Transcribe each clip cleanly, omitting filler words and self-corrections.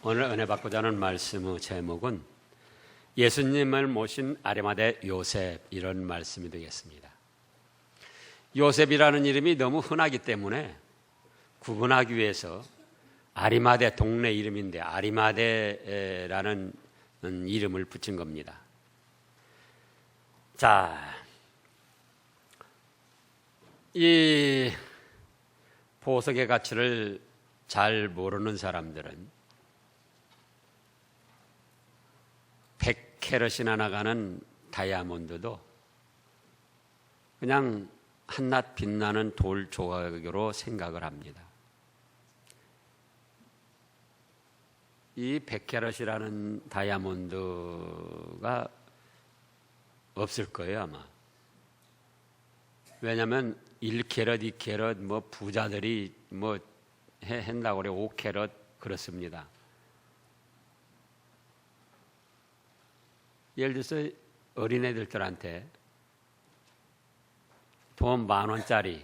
오늘 은혜 받고자 하는 말씀의 제목은 예수님을 모신 아리마대 요셉, 이런 말씀이 되겠습니다. 요셉이라는 이름이 너무 흔하기 때문에 구분하기 위해서 아리마대 동네 이름인데 아리마대라는 이름을 붙인 겁니다. 자, 이 보석의 가치를 잘 모르는 사람들은 100캐럿이나 나가는 다이아몬드도 그냥 한낱 빛나는 돌 조각으로 생각을 합니다. 이 100캐럿이라는 다이아몬드가 없을 거예요, 아마. 왜냐하면 1캐럿, 2캐럿, 뭐 부자들이 뭐 한다고 그래 5캐럿 그렇습니다. 예를 들어서 어린애들한테 돈 10,000원짜리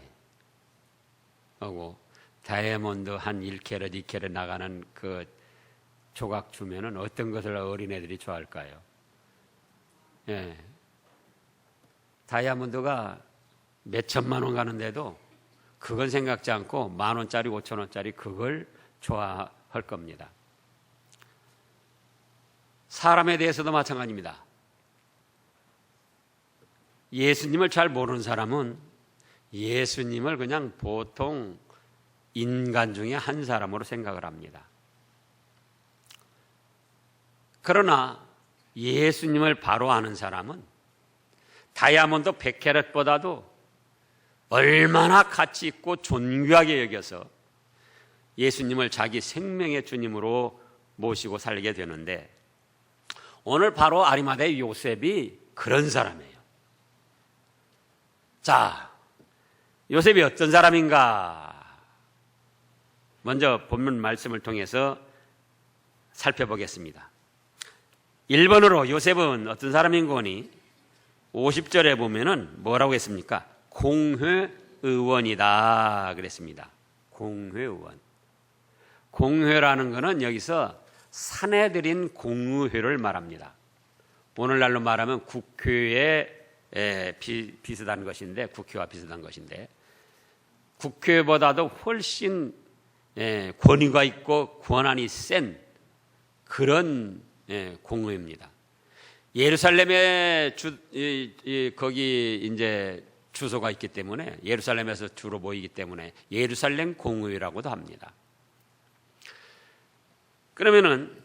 하고 다이아몬드 한 1캐럿, 2캐럿 나가는 그 조각 주면은 어떤 것을 어린애들이 좋아할까요? 예. 다이아몬드가 몇 천만 원 가는데도 그건 생각지 않고 10,000원짜리, 5,000원짜리 그걸 좋아할 겁니다. 사람에 대해서도 마찬가지입니다. 예수님을 잘 모르는 사람은 예수님을 그냥 보통 인간 중에 한 사람으로 생각을 합니다. 그러나 예수님을 바로 아는 사람은 다이아몬드 100캐럿보다도 얼마나 가치 있고 존귀하게 여겨서 예수님을 자기 생명의 주님으로 모시고 살게 되는데, 오늘 바로 아리마대 요셉이 그런 사람이에요. 자, 요셉이 어떤 사람인가? 먼저 본문 말씀을 통해서 살펴보겠습니다. 1번으로 요셉은 어떤 사람인 거니? 50절에 보면은 뭐라고 했습니까? 공회의원이다 그랬습니다. 공회의원. 공회라는 것은 여기서 산에 들인 공의회를 말합니다. 오늘날로 말하면 국회에 비슷한 것인데, 국회와 비슷한 것인데, 국회보다도 훨씬 권위가 있고 권한이 센 그런 공의회입니다. 예루살렘에 거기 이제 주소가 있기 때문에, 예루살렘에서 주로 모이기 때문에 예루살렘 공의회라고도 합니다. 그러면은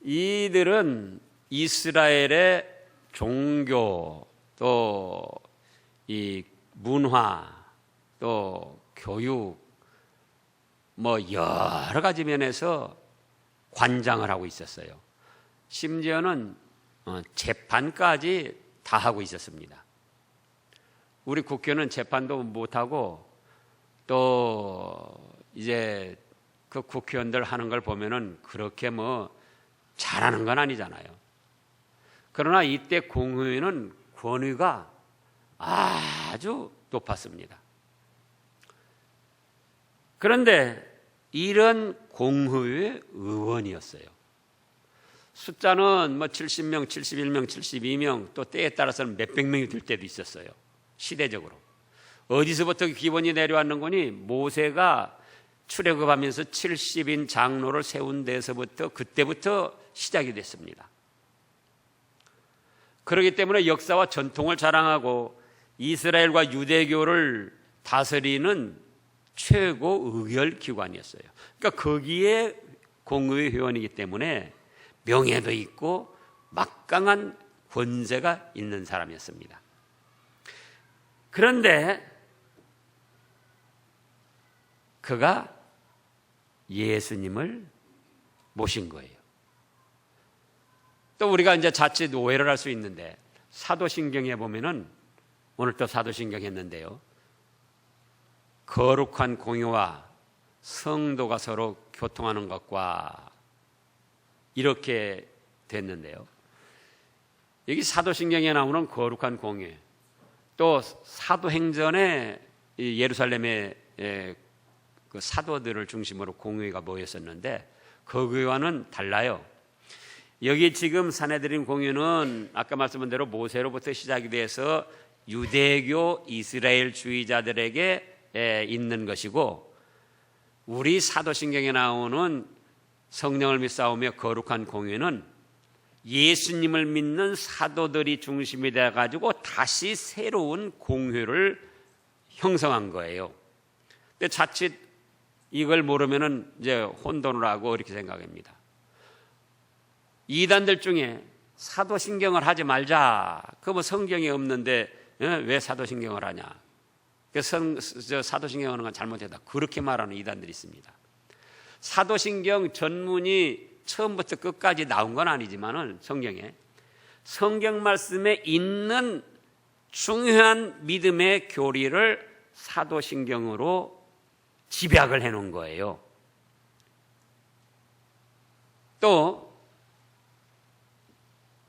이들은 이스라엘의 종교, 또 이 문화, 또 교육, 뭐 여러 가지 면에서 관장을 하고 있었어요. 심지어는 재판까지 다 하고 있었습니다. 우리 국회는 재판도 못하고, 또 이제 그 국회의원들 하는 걸 보면은 그렇게 뭐 잘하는 건 아니잖아요. 그러나 이때 공의회는 권위가 아주 높았습니다. 그런데 이런 공의회 의원이었어요. 숫자는 뭐 70명, 71명, 72명, 또 때에 따라서는 몇백 명이 될 때도 있었어요. 시대적으로. 어디서부터 기원이 내려왔는 거니? 모세가 출애굽하면서 70인 장로를 세운 데서부터, 그때부터 시작이 됐습니다. 그렇기 때문에 역사와 전통을 자랑하고 이스라엘과 유대교를 다스리는 최고 의결 기관이었어요. 그러니까 거기에 공의회 회원이기 때문에 명예도 있고 막강한 권세가 있는 사람이었습니다. 그런데 그가 예수님을 모신 거예요. 또 우리가 이제 자칫 오해를 할 수 있는데, 사도신경에 보면은, 오늘 또 사도신경 했는데요, 거룩한 공유와 성도가 서로 교통하는 것과 이렇게 됐는데요, 여기 사도신경에 나오는 거룩한 공유, 또 사도행전에 예루살렘에 그 사도들을 중심으로 공회가 모였었는데, 거기와는 달라요. 여기 지금 사내들인 공유는 아까 말씀한 대로 모세로부터 시작이 돼서 유대교 이스라엘주의자들에게 있는 것이고, 우리 사도신경에 나오는 성령을 믿사오며 거룩한 공유는 예수님을 믿는 사도들이 중심이 돼가지고 다시 새로운 공회를 형성한 거예요. 근데 자칫 이걸 모르면은 이제 혼돈을 하고 이렇게 생각합니다. 이단들 중에 사도신경을 하지 말자. 그 뭐 성경이 없는데 왜 사도신경을 하냐? 사도신경 하는 건 잘못했다. 그렇게 말하는 이단들이 있습니다. 사도신경 전문이 처음부터 끝까지 나온 건 아니지만은 성경에 성경 말씀에 있는 중요한 믿음의 교리를 사도신경으로 집약을 해놓은 거예요. 또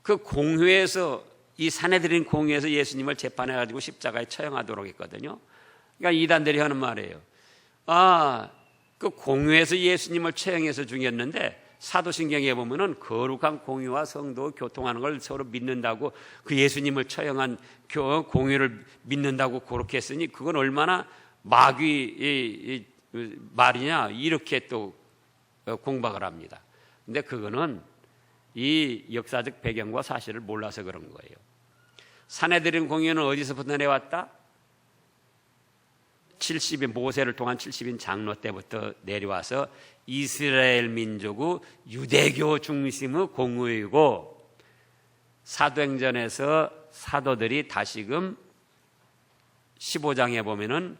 그 공회에서, 이 사내들인 공회에서 예수님을 재판해가지고 십자가에 처형하도록 했거든요. 그러니까 이단들이 하는 말이에요. 그 공회에서 예수님을 처형해서 죽였는데 사도신경에 보면은 거룩한 공회와 성도 교통하는 걸 서로 믿는다고, 그 예수님을 처형한 공회를 믿는다고 그렇게 했으니 그건 얼마나 마귀 말이냐, 이렇게 또 공박을 합니다. 근데 그거는 이 역사적 배경과 사실을 몰라서 그런 거예요. 사내들인 공회는 어디서부터 내려왔다? 모세를 통한 70인 장로 때부터 내려와서 이스라엘 민족의 유대교 중심의 공회이고, 사도행전에서 사도들이 다시금 15장에 보면은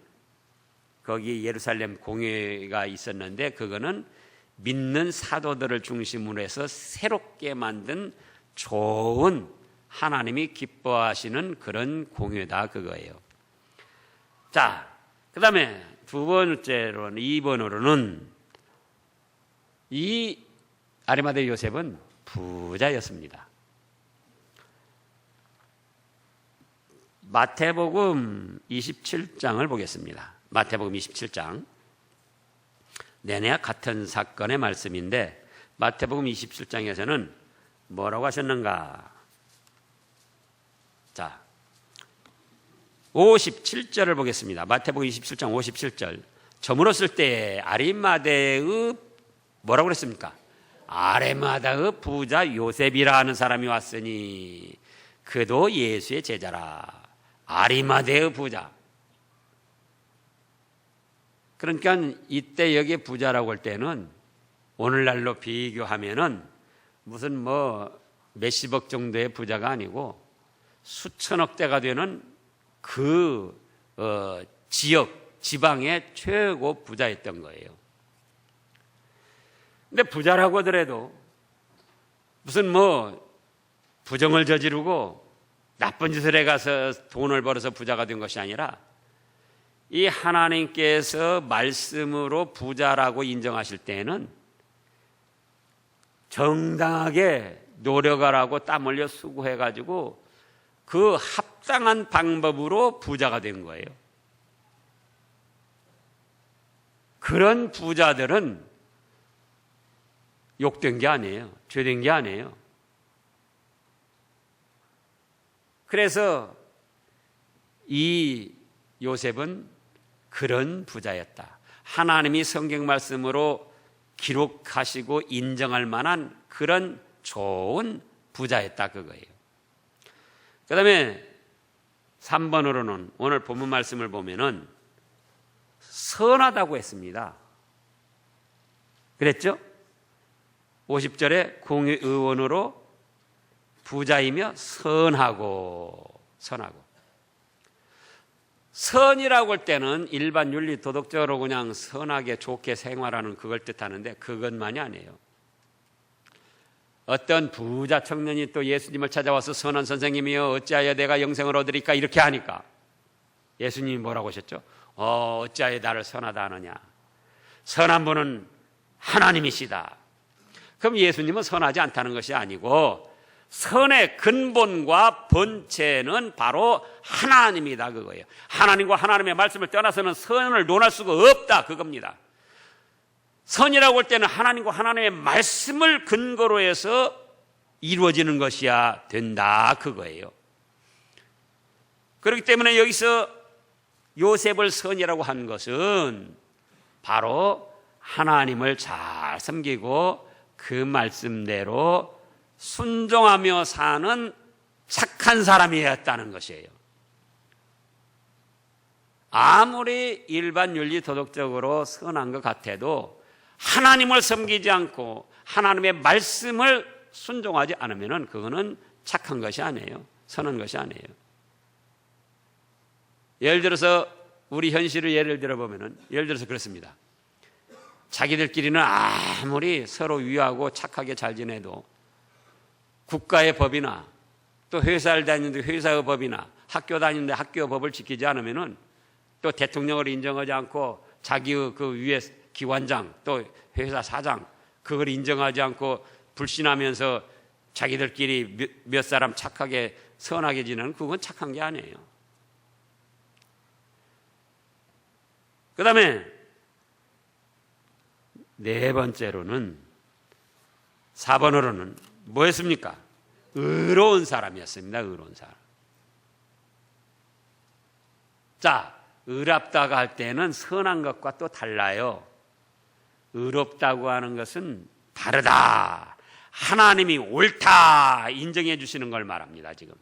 거기 예루살렘 공회가 있었는데, 그거는 믿는 사도들을 중심으로 해서 새롭게 만든 좋은, 하나님이 기뻐하시는 그런 공회다, 그거예요. 자, 그 다음에 두 번째로는, 2번으로는 이 아리마대 요셉은 부자였습니다. 마태복음 27장을 보겠습니다. 마태복음 27장. 내내 같은 사건의 말씀인데 마태복음 27장에서는 뭐라고 하셨는가? 자, 57절을 보겠습니다. 마태복음 27장 57절. 저물었을 때 아리마대의 뭐라고 그랬습니까? 아리마다의 부자 요셉이라 하는 사람이 왔으니 그도 예수의 제자라. 아리마대의 부자. 그러니까 이때 여기에 부자라고 할 때는 오늘날로 비교하면은 무슨 뭐 몇십억 정도의 부자가 아니고 수천억대가 되는 그 지역, 지방의 최고 부자였던 거예요. 근데 부자라고 하더라도 무슨 뭐 부정을 저지르고 나쁜 짓을 해가서 돈을 벌어서 부자가 된 것이 아니라, 이 하나님께서 말씀으로 부자라고 인정하실 때에는 정당하게 노력하라고 땀 흘려 수고해가지고 그 합당한 방법으로 부자가 된 거예요. 그런 부자들은 욕된 게 아니에요. 죄된 게 아니에요. 그래서 이 요셉은 그런 부자였다. 하나님이 성경 말씀으로 기록하시고 인정할 만한 그런 좋은 부자였다, 그거예요. 그 다음에 3번으로는 오늘 본문 말씀을 보면은 선하다고 했습니다. 그랬죠? 50절에 공의의원으로 부자이며 선하고. 선이라고 할 때는 일반 윤리 도덕적으로 그냥 선하게 좋게 생활하는 그걸 뜻하는데 그것만이 아니에요. 어떤 부자 청년이 또 예수님을 찾아와서 선한 선생님이여 어찌하여 내가 영생을 얻으리까 이렇게 하니까 예수님이 뭐라고 하셨죠? 어찌하여 나를 선하다 하느냐. 선한 분은 하나님이시다. 그럼 예수님은 선하지 않다는 것이 아니고 선의 근본과 본체는 바로 하나님이다, 그거예요. 하나님과 하나님의 말씀을 떠나서는 선을 논할 수가 없다, 그겁니다. 선이라고 할 때는 하나님과 하나님의 말씀을 근거로 해서 이루어지는 것이야 된다 그거예요. 그렇기 때문에 여기서 요셉을 선이라고 한 것은 바로 하나님을 잘 섬기고 그 말씀대로 순종하며 사는 착한 사람이었다는 것이에요. 아무리 일반 윤리 도덕적으로 선한 것 같아도 하나님을 섬기지 않고 하나님의 말씀을 순종하지 않으면 그거는 착한 것이 아니에요. 선한 것이 아니에요. 예를 들어서 우리 현실을 예를 들어보면 예를 들어서 그렇습니다. 자기들끼리는 아무리 서로 위하고 착하게 잘 지내도 국가의 법이나 또 회사를 다니는데 회사의 법이나 학교 다니는데 학교의 법을 지키지 않으면은 또 대통령을 인정하지 않고 자기의 그 위에 기관장 또 회사 사장 그걸 인정하지 않고 불신하면서 자기들끼리 몇 사람 착하게 선하게 지내는 그건 착한 게 아니에요. 그 다음에 네 번째로는 4번으로는 뭐였습니까? 의로운 사람이었습니다. 의로운 사람. 자, 의롭다고 할 때는 선한 것과 또 달라요. 의롭다고 하는 것은 다르다. 하나님이 옳다 인정해 주시는 걸 말합니다. 지금.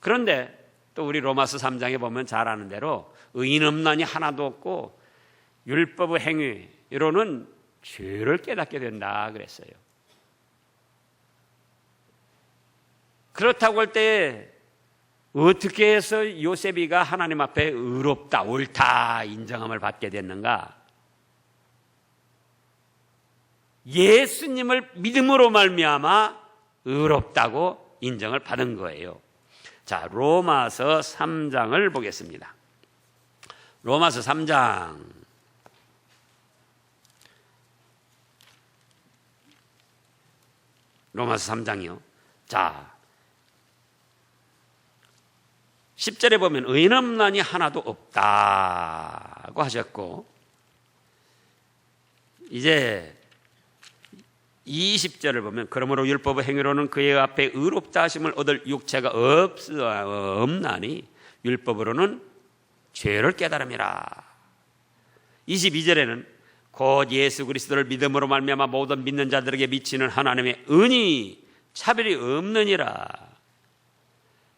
그런데 또 우리 로마서 3장에 보면 잘 아는 대로 의인 없나니 하나도 없고 율법의 행위로는 죄를 깨닫게 된다 그랬어요. 그렇다고 할 때 어떻게 해서 요셉이가 하나님 앞에 의롭다, 옳다 인정함을 받게 됐는가? 예수님을 믿음으로 말미암아 의롭다고 인정을 받은 거예요. 자, 로마서 3장을 보겠습니다. 로마서 3장. 로마서 3장이요. 자, 10절에 보면 의인 없나니 하나도 없다고 하셨고, 이제 20절을 보면 그러므로 율법의 행위로는 그의 앞에 의롭다 하심을 얻을 육체가 없나니 율법으로는 죄를 깨달음이라. 22절에는 곧 예수 그리스도를 믿음으로 말미암아 모든 믿는 자들에게 미치는 하나님의 은이 차별이 없느니라.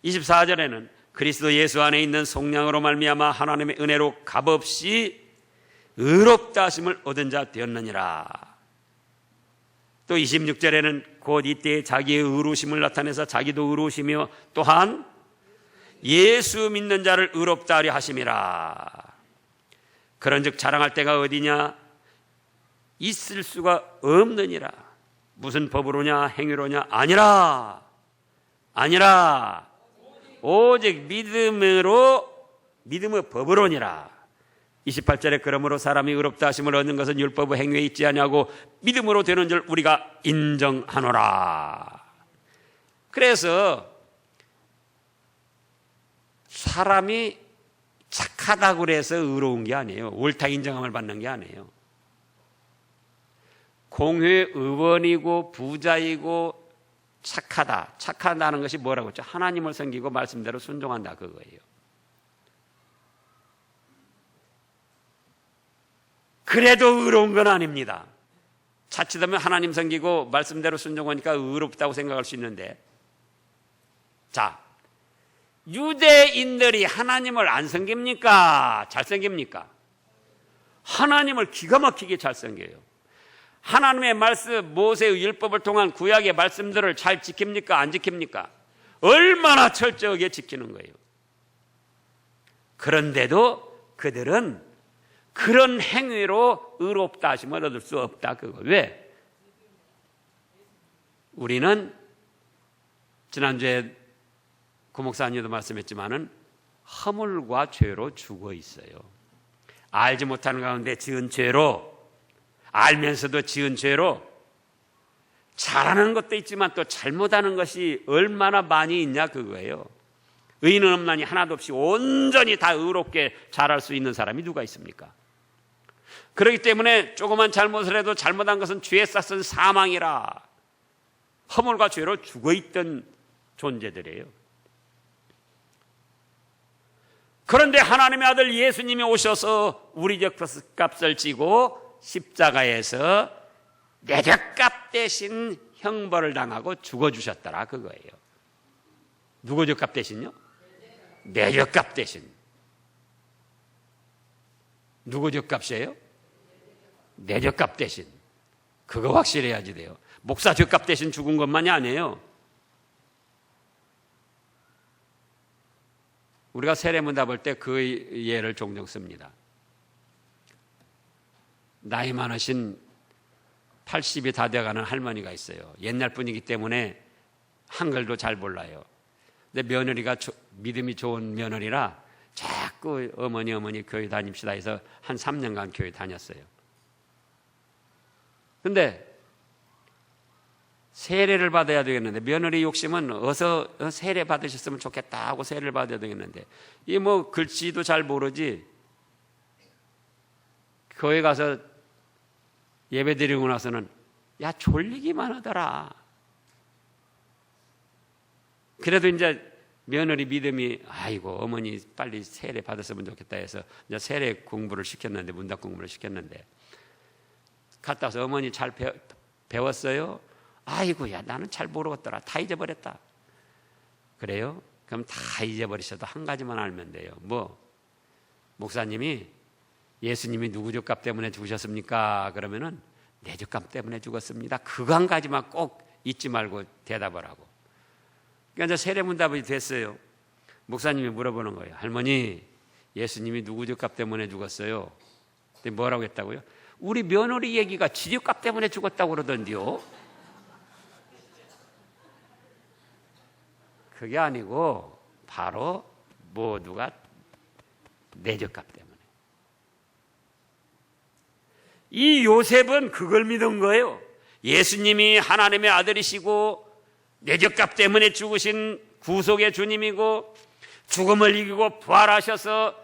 24절에는 그리스도 예수 안에 있는 속량으로 말미암아 하나님의 은혜로 값없이 의롭다 하심을 얻은 자 되었느니라. 또 26절에는 곧 이때에 자기의 의로우심을 나타내서 자기도 의로우시며 또한 예수 믿는 자를 의롭다 하려 하심이라. 그런즉 자랑할 때가 어디냐? 있을 수가 없느니라. 무슨 법으로냐? 행위로냐? 아니라 오직 믿음의 법으로니라. 28절에 그러므로 사람이 의롭다 하심을 얻는 것은 율법의 행위에 있지 아니하고 믿음으로 되는 줄 우리가 인정하노라. 그래서 사람이 착하다고 그래서 의로운 게 아니에요. 옳다 인정함을 받는 게 아니에요. 공회 의원이고 부자이고 착하다는 것이 뭐라고 했죠? 하나님을 섬기고 말씀대로 순종한다 그거예요. 그래도 의로운 건 아닙니다. 자칫하면 하나님 섬기고 말씀대로 순종하니까 의롭다고 생각할 수 있는데, 자, 유대인들이 하나님을 안 섬깁니까? 잘 섬깁니까? 하나님을 기가 막히게 잘 섬겨요. 하나님의 말씀, 모세의 율법을 통한 구약의 말씀들을 잘 지킵니까? 안 지킵니까? 얼마나 철저하게 지키는 거예요. 그런데도 그들은 그런 행위로 의롭다 하심을 얻을 수 없다. 그거 왜? 우리는 지난주에 구 목사님도 말씀했지만은 허물과 죄로 죽어 있어요. 알지 못하는 가운데 지은 죄로, 알면서도 지은 죄로, 잘하는 것도 있지만 또 잘못하는 것이 얼마나 많이 있냐 그거예요. 의인은 없나니 하나도 없이 온전히 다 의롭게 잘할 수 있는 사람이 누가 있습니까? 그렇기 때문에 조그만 잘못을 해도 잘못한 것은 죄의 싹은 사망이라 허물과 죄로 죽어있던 존재들이에요. 그런데 하나님의 아들 예수님이 오셔서 우리 값을 지고 십자가에서 내 값 대신 형벌을 당하고 죽어주셨더라 그거예요. 누구 값 대신요? 내 값 대신. 누구 값이에요? 내 값 대신. 그거 확실해야지 돼요. 목사 값 대신 죽은 것만이 아니에요. 우리가 세례문답 볼 때 그 예를 종종 씁니다. 나이 많으신 80이 다 돼가는 할머니가 있어요. 옛날 분이기 때문에 한글도 잘 몰라요. 근데 며느리가 믿음이 좋은 며느리라 자꾸 어머니 교회 다닙시다 해서 한 3년간 교회 다녔어요. 근데 세례를 받아야 되겠는데 며느리 욕심은 어서 세례 받으셨으면 좋겠다 하고 세례를 받아야 되겠는데 이 뭐 글씨도 잘 모르지. 교회 가서 예배 드리고 나서는 야 졸리기만 하더라. 그래도 이제 며느리 믿음이 아이고 어머니 빨리 세례 받았으면 좋겠다 해서 이제 세례 공부를 시켰는데 문답 공부를 시켰는데 갔다 와서 어머니 잘 배웠어요? 아이고 야 나는 잘 모르겠더라. 다 잊어버렸다. 그래요? 그럼 다 잊어버리셔도 한 가지만 알면 돼요. 뭐? 목사님이 예수님이 누구 값 때문에 죽으셨습니까? 그러면은 내 값 때문에 죽었습니다. 그거 한 가지만 꼭 잊지 말고 대답을 하고. 그러니까 이제 세례문답이 됐어요. 목사님이 물어보는 거예요. 할머니, 예수님이 누구 값 때문에 죽었어요? 근데 뭐라고 했다고요? 우리 며느리 얘기가 지주 값 때문에 죽었다고 그러던데요. 그게 아니고 바로 모두가 내 값 때문에. 이 요셉은 그걸 믿은 거예요. 예수님이 하나님의 아들이시고 내 값 때문에 죽으신 구속의 주님이고 죽음을 이기고 부활하셔서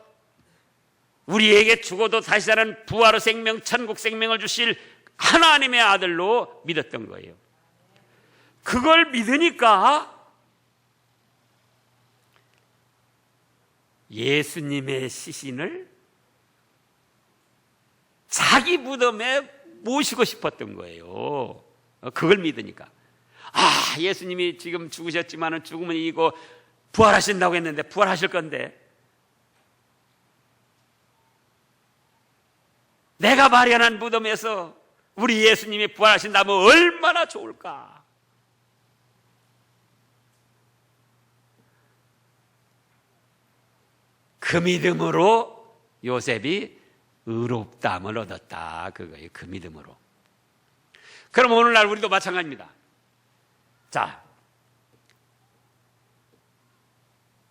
우리에게 죽어도 다시 사는 부활의 생명, 천국 생명을 주실 하나님의 아들로 믿었던 거예요. 그걸 믿으니까 예수님의 시신을 자기 무덤에 모시고 싶었던 거예요. 그걸 믿으니까. 아, 예수님이 지금 죽으셨지만 죽음은 이기고 부활하신다고 했는데 부활하실 건데 내가 마련한 무덤에서 우리 예수님이 부활하신다면 얼마나 좋을까. 그 믿음으로 요셉이 의롭다함을 얻었다. 그거예요. 그 믿음으로. 그럼 오늘날 우리도 마찬가지입니다. 자,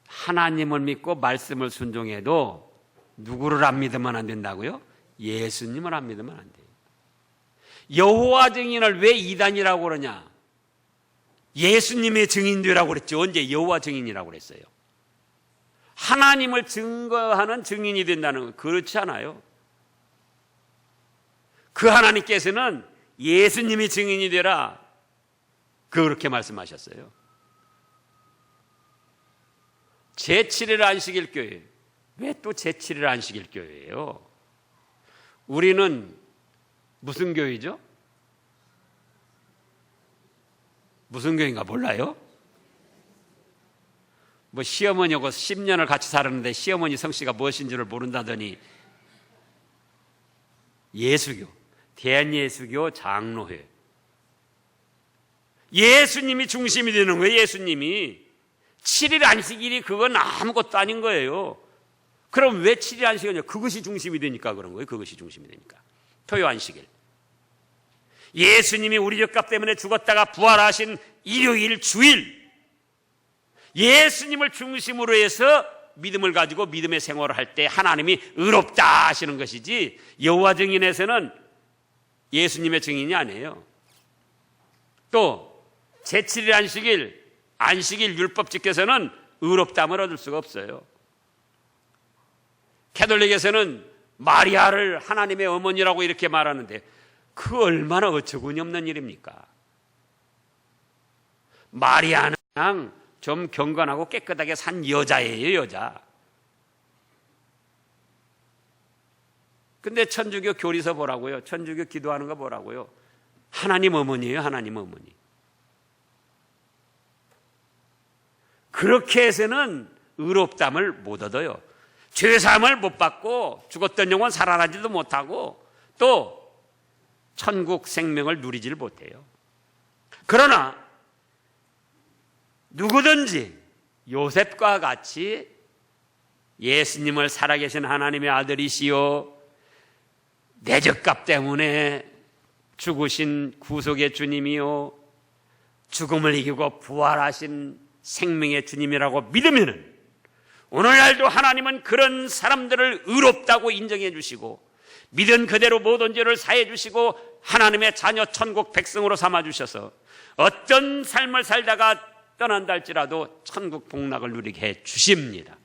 하나님을 믿고 말씀을 순종해도 누구를 안 믿으면 안 된다고요? 예수님을 안 믿으면 안 돼요. 여호와 증인을 왜 이단이라고 그러냐? 예수님의 증인되라고 그랬죠. 언제 여호와 증인이라고 그랬어요? 하나님을 증거하는 증인이 된다는 거 그렇지 않아요. 그 하나님께서는 예수님이 증인이 되라 그렇게 말씀하셨어요. 제7일 안식일 교회. 왜 또 제7일 안식일 교회예요? 우리는 무슨 교회죠? 무슨 교회인가 몰라요? 뭐 시어머니하고 10년을 같이 살았는데 시어머니 성씨가 무엇인지를 모른다더니 예수교, 대한예수교 장로회. 예수님이 중심이 되는 거예요. 예수님이. 7일 안식일이 그건 아무것도 아닌 거예요. 그럼 왜 7일 안식일이냐? 그것이 중심이 되니까 그런 거예요. 그것이 중심이 되니까. 토요 안식일. 예수님이 우리 죄값 때문에 죽었다가 부활하신 일요일 주일. 예수님을 중심으로 해서 믿음을 가지고 믿음의 생활을 할 때 하나님이 의롭다 하시는 것이지 여호와 증인에서는 예수님의 증인이 아니에요. 또 제7일 안식일 율법 지켜서는 의롭다함을 얻을 수가 없어요. 캐톨릭에서는 마리아를 하나님의 어머니라고 이렇게 말하는데 그 얼마나 어처구니 없는 일입니까? 마리아는 좀 경건하고 깨끗하게 산 여자예요, 여자. 근데 천주교 교리서 보라고요. 천주교 기도하는 거 보라고요. 하나님 어머니예요, 하나님 어머니. 그렇게 해서는 의롭담을 못 얻어요. 죄사함을 못 받고 죽었던 영혼 살아나지도 못하고 또 천국 생명을 누리지를 못해요. 그러나 누구든지 요셉과 같이 예수님을 살아계신 하나님의 아들이시요 내 죗값 때문에 죽으신 구속의 주님이요 죽음을 이기고 부활하신 생명의 주님이라고 믿으면은 오늘날도 하나님은 그런 사람들을 의롭다고 인정해 주시고 믿은 그대로 모든 죄를 사해 주시고 하나님의 자녀 천국 백성으로 삼아 주셔서 어떤 삶을 살다가 떠난다 할지라도 천국 복락을 누리게 해 주십니다.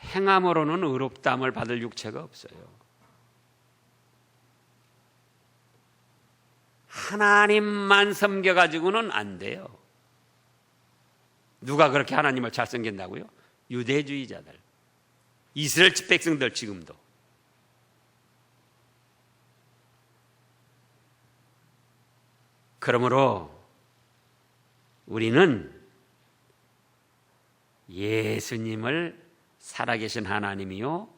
행함으로는 의롭다함을 받을 육체가 없어요. 하나님만 섬겨가지고는 안 돼요. 누가 그렇게 하나님을 잘 섬긴다고요? 유대주의자들, 이스라엘 백성들 지금도. 그러므로 우리는 예수님을 살아계신 하나님이요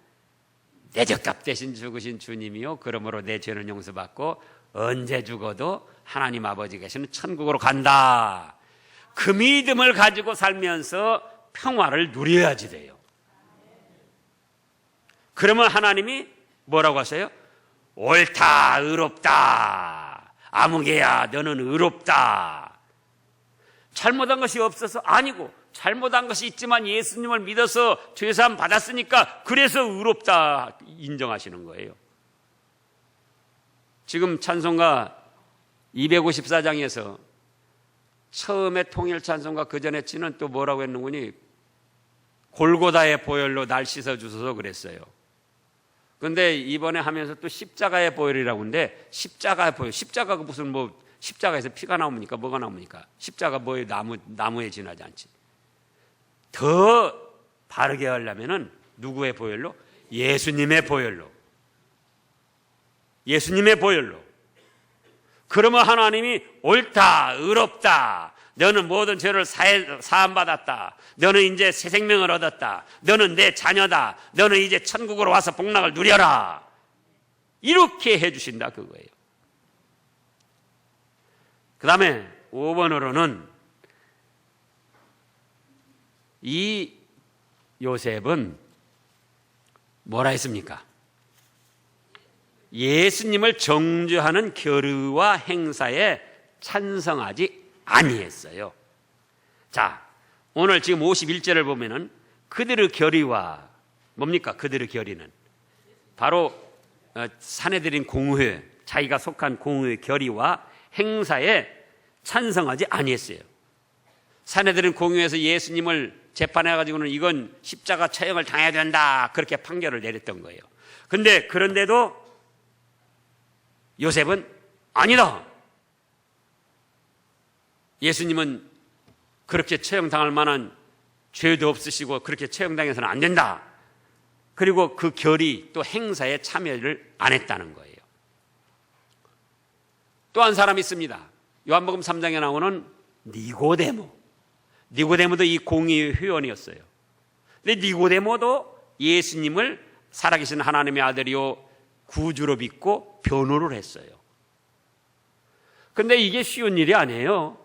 내 죗값 대신 죽으신 주님이요 그러므로 내 죄는 용서받고 언제 죽어도 하나님 아버지 계시는 천국으로 간다. 그 믿음을 가지고 살면서 평화를 누려야지 돼요. 그러면 하나님이 뭐라고 하세요? 옳다, 의롭다. 아무개야 너는 의롭다. 잘못한 것이 없어서 아니고 잘못한 것이 있지만 예수님을 믿어서 죄사함 받았으니까 그래서 의롭다 인정하시는 거예요. 지금 찬송가 254장에서 처음에 통일 찬송가 그 전에 치는 또 뭐라고 했는구니 골고다의 보혈로 날 씻어주소서 그랬어요. 그런데 이번에 하면서 또 십자가의 보혈이라고 하는데 십자가의 보혈, 십자가가 무슨 뭐 십자가에서 피가 나옵니까? 뭐가 나옵니까? 십자가 뭐에 나무에 지나지 않지. 더 바르게 하려면은 누구의 보혈로? 예수님의 보혈로. 예수님의 보혈로. 그러면 하나님이 옳다, 의롭다. 너는 모든 죄를 사함받았다. 너는 이제 새 생명을 얻었다. 너는 내 자녀다. 너는 이제 천국으로 와서 복락을 누려라. 이렇게 해주신다 그거예요. 그 다음에 5번으로는 이 요셉은 뭐라 했습니까? 예수님을 정죄하는 결의와 행사에 찬성하지 아니했어요. 자, 오늘 지금 51절을 보면은 그들의 결의와 뭡니까? 그들의 결의는 바로 사내들인 공회, 자기가 속한 공회의 결의와 행사에 찬성하지 아니했어요. 사내들인 공회에서 예수님을 재판해가지고는 이건 십자가 처형을 당해야 된다 그렇게 판결을 내렸던 거예요. 그런데도 요셉은 아니다. 예수님은 그렇게 처형당할 만한 죄도 없으시고 그렇게 처형당해서는 안 된다. 그리고 그 결의 또 행사에 참여를 안 했다는 거예요. 또 한 사람이 있습니다. 요한복음 3장에 나오는 니고데모도 이 공의의 회원이었어요. 근데 니고데모도 예수님을 살아계신 하나님의 아들이요 구주로 믿고 변호를 했어요. 근데 이게 쉬운 일이 아니에요.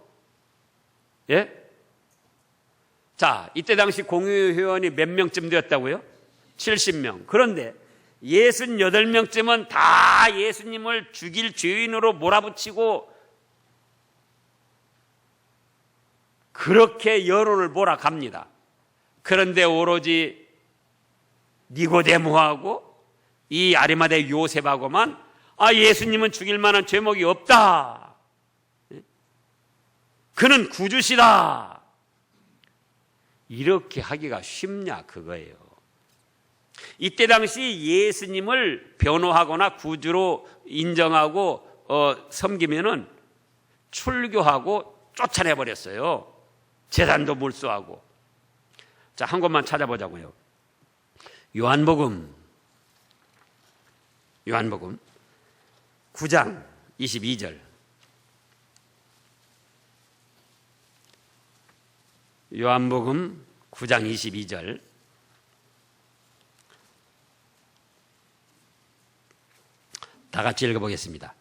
예? 자, 이때 당시 공의 회원이 몇 명쯤 되었다고요? 70명. 그런데 68명쯤은 다 예수님을 죽일 죄인으로 몰아붙이고 그렇게 여론을 몰아갑니다. 그런데 오로지 니고데모하고 이 아리마대 요셉하고만 예수님은 죽일 만한 죄목이 없다. 그는 구주시다. 이렇게 하기가 쉽냐 그거예요. 이때 당시 예수님을 변호하거나 구주로 인정하고 섬기면은 출교하고 쫓아내버렸어요. 제단도 몰수하고. 자, 한 곳만 찾아보자고요. 요한복음 9장 22절. 요한복음 9장 22절. 다 같이 읽어보겠습니다.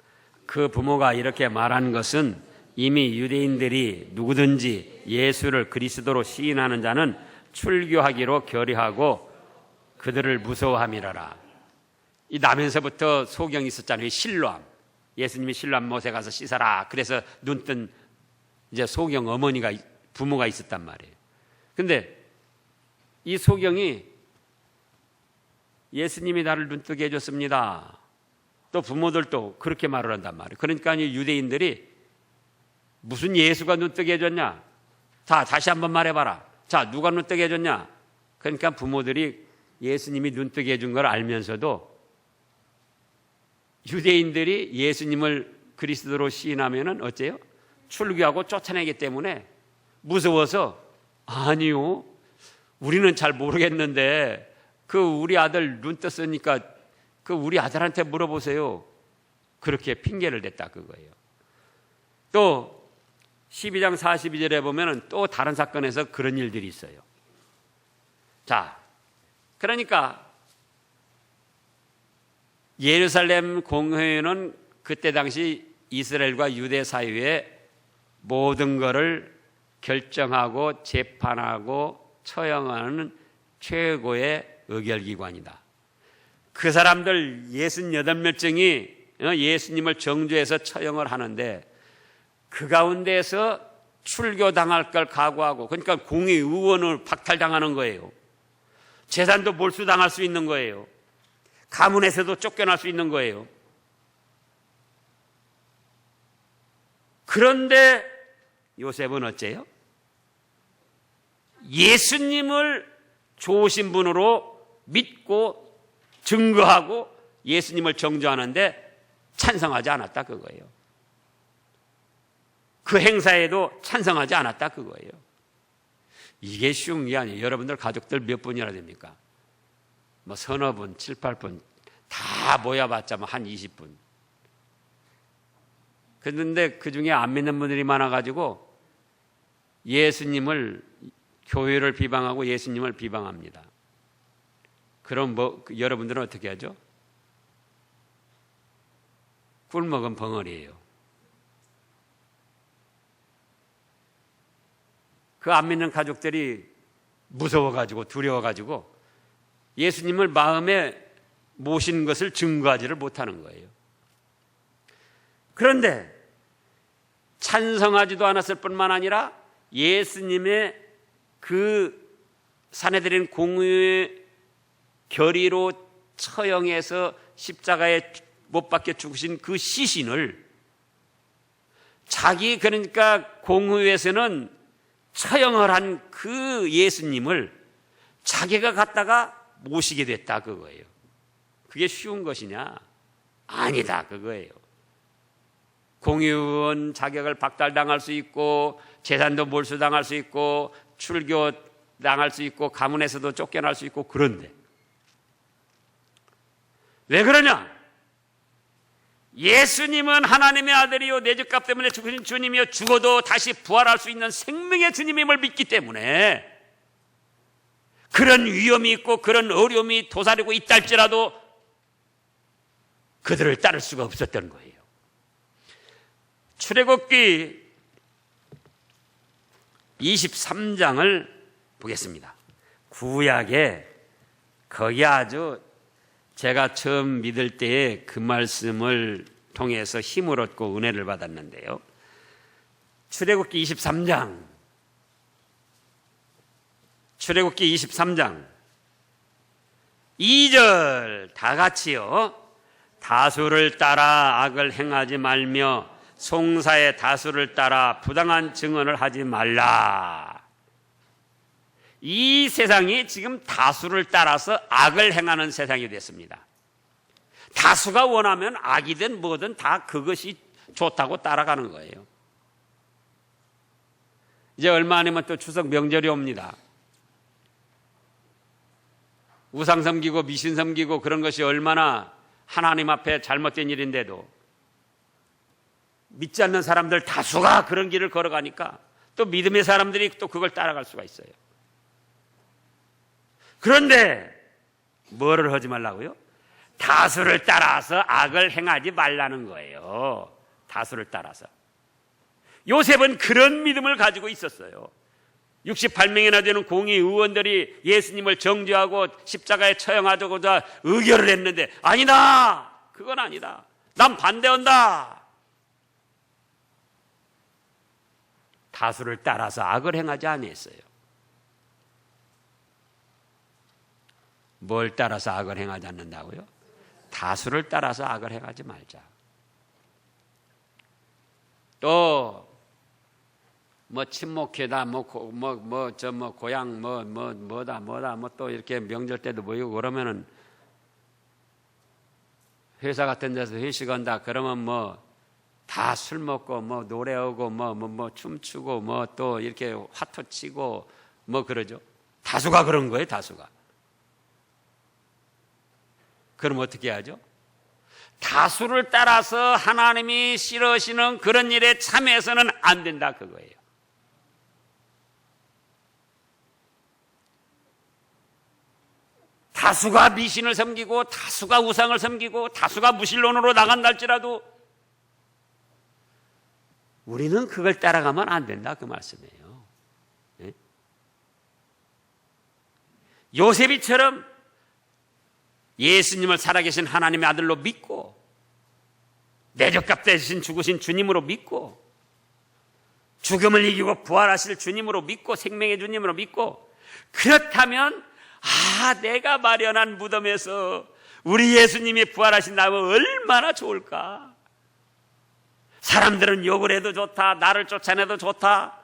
그 부모가 이렇게 말한 것은 이미 유대인들이 누구든지 예수를 그리스도로 시인하는 자는 출교하기로 결의하고 그들을 무서워함이라라. 이 나면서부터 소경이 있었잖아요. 실로암. 예수님이 실로암 못에 가서 씻어라. 그래서 눈뜬 이제 소경 어머니가 부모가 있었단 말이에요. 근데 이 소경이 예수님이 나를 눈뜨게 해줬습니다. 또 부모들도 그렇게 말을 한단 말이에요. 그러니까 유대인들이 무슨 예수가 눈뜨게 해줬냐? 자, 다시 한번 말해봐라. 자, 누가 눈뜨게 해줬냐? 그러니까 부모들이 예수님이 눈뜨게 해준 걸 알면서도 유대인들이 예수님을 그리스도로 시인하면은 어째요? 출교하고 쫓아내기 때문에 무서워서 아니요. 우리는 잘 모르겠는데 그 우리 아들 눈 떴으니까 그 우리 아들한테 물어보세요. 그렇게 핑계를 댔다 그거예요. 또 12장 42절에 보면은 또 다른 사건에서 그런 일들이 있어요. 자, 그러니까 예루살렘 공회는 그때 당시 이스라엘과 유대 사이에 모든 것을 결정하고 재판하고 처형하는 최고의 의결기관이다. 그 사람들 68명이 예수님을 정죄해서 처형을 하는데 그 가운데에서 출교당할 걸 각오하고, 그러니까 공의의원을 박탈당하는 거예요. 재산도 몰수당할 수 있는 거예요. 가문에서도 쫓겨날 수 있는 거예요. 그런데 요셉은 어째요? 예수님을 좋으신 분으로 믿고 증거하고 예수님을 정죄하는데 찬성하지 않았다 그거예요. 그 행사에도 찬성하지 않았다 그거예요. 이게 쉬운 게 아니에요. 여러분들 가족들 몇 분이나 됩니까? 뭐 서너 분, 7, 8분 다 모여봤자 한 20분. 그런데 그 중에 안 믿는 분들이 많아가지고 예수님을, 교회를 비방하고 예수님을 비방합니다. 그럼 여러분들은 어떻게 하죠? 꿀먹은 벙어리예요. 그 안 믿는 가족들이 무서워가지고 두려워가지고 예수님을 마음에 모신 것을 증거하지를 못하는 거예요. 그런데 찬성하지도 않았을 뿐만 아니라 예수님의 그 사내들인 공의의 결의로 처형해서 십자가에 못 박혀 죽으신 그 시신을 자기, 그러니까 공의회에서는 처형을 한 그 예수님을 자기가 갖다가 모시게 됐다 그거예요. 그게 쉬운 것이냐? 아니다 그거예요. 공의원 자격을 박탈당할 수 있고 재산도 몰수당할 수 있고 출교당할 수 있고 가문에서도 쫓겨날 수 있고, 그런데 왜 그러냐? 예수님은 하나님의 아들이요 내 죄값 때문에 죽으신 주님이요 죽어도 다시 부활할 수 있는 생명의 주님임을 믿기 때문에 그런 위험이 있고 그런 어려움이 도사리고 있다 할지라도 그들을 따를 수가 없었던 거예요. 출애굽기 23장을 보겠습니다. 구약에 거기 아주 제가 처음 믿을 때에 그 말씀을 통해서 힘을 얻고 은혜를 받았는데요. 출애굽기 23장 2절 다 같이요. 다소를 따라 악을 행하지 말며 송사의 다수를 따라 부당한 증언을 하지 말라. 이 세상이 지금 다수를 따라서 악을 행하는 세상이 됐습니다. 다수가 원하면 악이든 뭐든 다 그것이 좋다고 따라가는 거예요. 이제 얼마 안 되면 또 추석 명절이 옵니다. 우상 섬기고 미신 섬기고 그런 것이 얼마나 하나님 앞에 잘못된 일인데도 믿지 않는 사람들 다수가 그런 길을 걸어가니까 또 믿음의 사람들이 또 그걸 따라갈 수가 있어요. 그런데 뭐를 하지 말라고요? 다수를 따라서 악을 행하지 말라는 거예요. 다수를 따라서. 요셉은 그런 믿음을 가지고 있었어요. 68명이나 되는 공의 의원들이 예수님을 정죄하고 십자가에 처형하고자 의결을 했는데 아니다. 그건 아니다. 난 반대한다. 다수를 따라서 악을 행하지 아니했어요. 뭘 따라서 악을 행하지 않는다고요? 다수를 따라서 악을 행하지 말자. 또 뭐 친목회다, 고향, 뭐다, 또 이렇게 명절 때도 모이고 그러면은 회사 같은 데서 회식한다. 그러면 뭐 다 술 먹고 뭐 노래하고 뭐 춤추고 뭐 또 이렇게 화투 치고 뭐 그러죠. 다수가 그런 거예요, 다수가. 그럼 어떻게 하죠? 다수를 따라서 하나님이 싫어하시는 그런 일에 참여해서는 안 된다 그거예요. 다수가 미신을 섬기고 다수가 우상을 섬기고 다수가 무신론으로 나간다 할지라도 우리는 그걸 따라가면 안 된다 그 말씀이에요. 네? 요셉이처럼 예수님을 살아계신 하나님의 아들로 믿고 내 젖값 대신 죽으신 주님으로 믿고 죽음을 이기고 부활하실 주님으로 믿고 생명의 주님으로 믿고 그렇다면 내가 마련한 무덤에서 우리 예수님이 부활하신다면 얼마나 좋을까. 사람들은 욕을 해도 좋다. 나를 쫓아내도 좋다.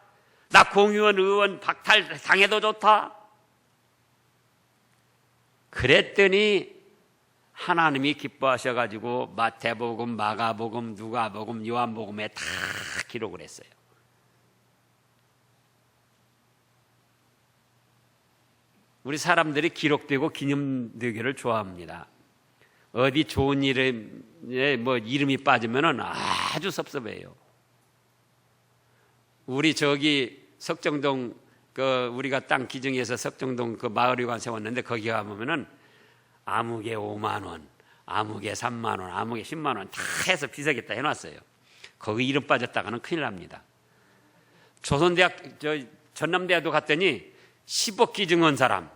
나 공의원 의원 박탈당해도 좋다. 그랬더니 하나님이 기뻐하셔가지고 마태복음, 마가복음, 누가복음, 요한복음에 다 기록을 했어요. 우리 사람들이 기록되고 기념되기를 좋아합니다. 어디 좋은 일에 뭐 이름이 빠지면은 아주 섭섭해요. 우리 저기 석정동 우리가 땅 기증해서 석정동 그 마을회관 세웠는데 거기 가보면은 아무개 5만 원, 아무개 3만 원, 아무개 10만 원 다 해서 비싸겠다 해놨어요. 거기 이름 빠졌다가는 큰일 납니다. 조선대학 전남대학도 갔더니 10억 기증한 사람,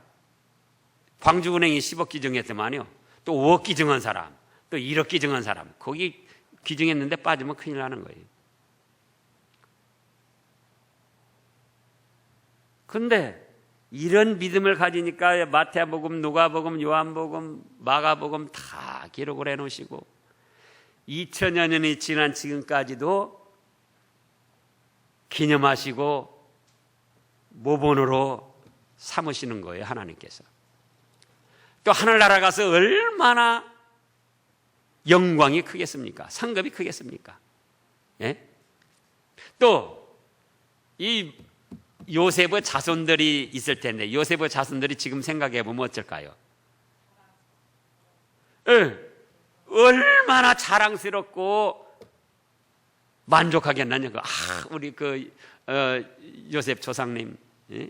광주은행이 10억 기증했더만요. 또 5억 기증한 사람, 또 1억 기증한 사람, 거기 기증했는데 빠지면 큰일 나는 거예요. 근데 이런 믿음을 가지니까 마태복음, 누가복음, 요한복음, 마가복음 다 기록을 해놓으시고 2000여 년이 지난 지금까지도 기념하시고 모본으로 삼으시는 거예요, 하나님께서. 또 하늘나라 가서 얼마나 영광이 크겠습니까? 상급이 크겠습니까? 예? 또 이 요셉의 자손들이 있을 텐데 요셉의 자손들이 지금 생각해 보면 어쩔까요? 얼마나 자랑스럽고 만족하겠느냐고. 우리 요셉 조상님, 예?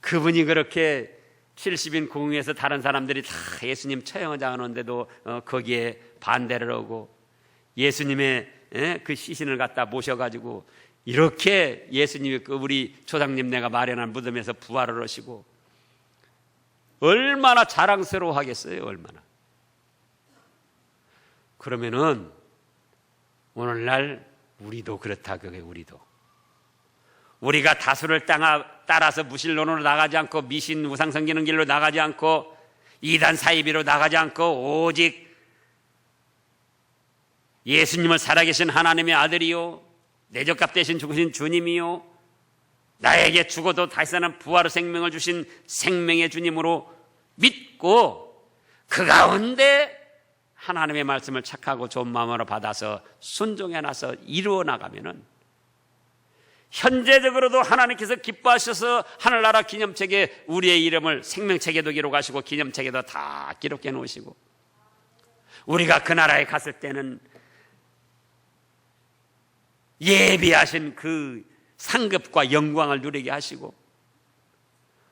그분이 그렇게 70인 공회에서 다른 사람들이 다 예수님 처형하자 하는데도 거기에 반대를 하고 예수님의 그 시신을 갖다 모셔가지고 이렇게 예수님이 우리 조상님 내가 마련한 무덤에서 부활을 하시고 얼마나 자랑스러워 하겠어요, 얼마나. 그러면은 오늘날 우리도 그렇다, 그게 우리도. 우리가 다수를 따라서 무신론으로 나가지 않고 미신 우상 섬기는 길로 나가지 않고 이단 사이비로 나가지 않고 오직 예수님을 살아계신 하나님의 아들이요 내 젖값 대신 죽으신 주님이요 나에게 죽어도 다시 사는 부활의 생명을 주신 생명의 주님으로 믿고 그 가운데 하나님의 말씀을 착하고 좋은 마음으로 받아서 순종해 나서 이루어 나가면은 현재적으로도 하나님께서 기뻐하셔서 하늘나라 기념책에 우리의 이름을 생명책에도 기록하시고 기념책에도 다 기록해 놓으시고 우리가 그 나라에 갔을 때는 예비하신 그 상급과 영광을 누리게 하시고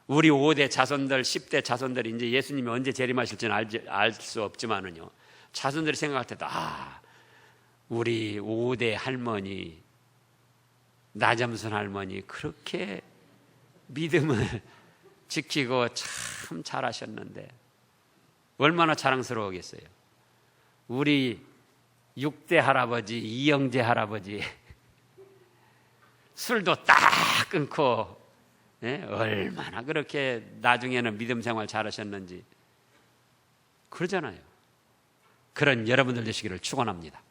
우리 5대 자손들 10대 자손들이 이제 예수님이 언제 재림하실지는 알 수 없지만은요 자손들이 생각할 때도 우리 5대 할머니 나점순 할머니 그렇게 믿음을 지키고 참 잘하셨는데 얼마나 자랑스러우겠어요. 우리 6대 할아버지 이영재 할아버지 술도 딱 끊고 얼마나 그렇게 나중에는 믿음 생활 잘하셨는지 그러잖아요. 그런 여러분들 되시기를 축원합니다.